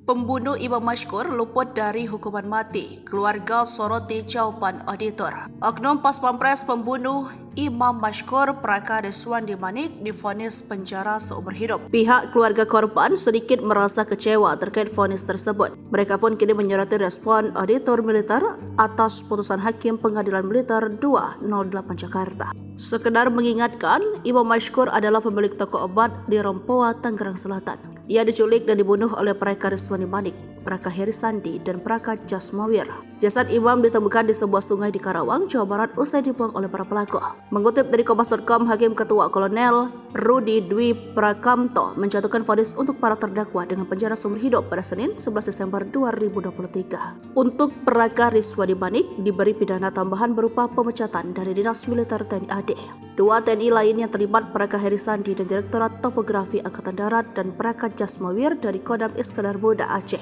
Pembunuh Imam Mashkur luput dari hukuman mati. Keluarga soroti jawaban auditor. Oknum Pas Pampres pembunuh Imam Mashkur Prakade Suwandi Manik divonis penjara seumur hidup. Pihak keluarga korban sedikit merasa kecewa terkait vonis tersebut. Mereka pun kini menyoroti respon auditor militer atas putusan Hakim Pengadilan Militer 208 Jakarta. Sekedar mengingatkan, Imam Mashkur adalah pemilik toko obat di Rempoa, Tangerang Selatan. Ia diculik dan dibunuh oleh Prakade Suwandi Manik, Praka Heri Sandi, dan Praka Jasmawir. Jasad Imam ditemukan di sebuah sungai di Karawang, Jawa Barat usai dibuang oleh para pelaku. Mengutip dari Kompas.com, Hakim Ketua Kolonel Rudi Dwi Prakamto menjatuhkan vonis untuk para terdakwa dengan penjara seumur hidup pada Senin 11 Desember 2023. Untuk Praka Suwandi Manik diberi pidana tambahan berupa pemecatan dari Dinas Militer TNI AD. Dua TNI lain yang terlibat, Praka Heri Sandi dan Direktorat Topografi Angkatan Darat, dan Praka Jasmawir dari Kodam Iskandar Muda Aceh,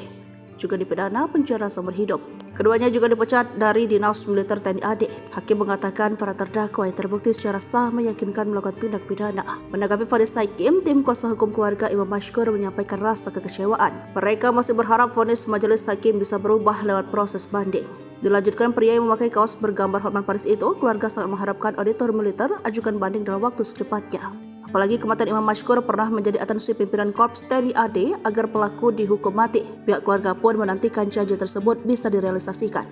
juga dipidana penjara seumur hidup. Keduanya juga dipecat dari Dinas Militer TNI AD. Hakim mengatakan para terdakwa yang terbukti secara sah meyakinkan melakukan tindak pidana. Menanggapi vonis Hakim, tim kuasa hukum keluarga Imam Mashkur menyampaikan rasa kekecewaan. Mereka masih berharap vonis majelis hakim bisa berubah lewat proses banding. Dilanjutkan, pria yang memakai kaos bergambar Hotman Paris itu, keluarga sangat mengharapkan auditor militer ajukan banding dalam waktu secepatnya. Apalagi kematian Imam Mashkur pernah menjadi atensi pimpinan Korps TNI AD agar pelaku dihukum mati. Pihak keluarga pun menantikan janji tersebut bisa direalisasikan.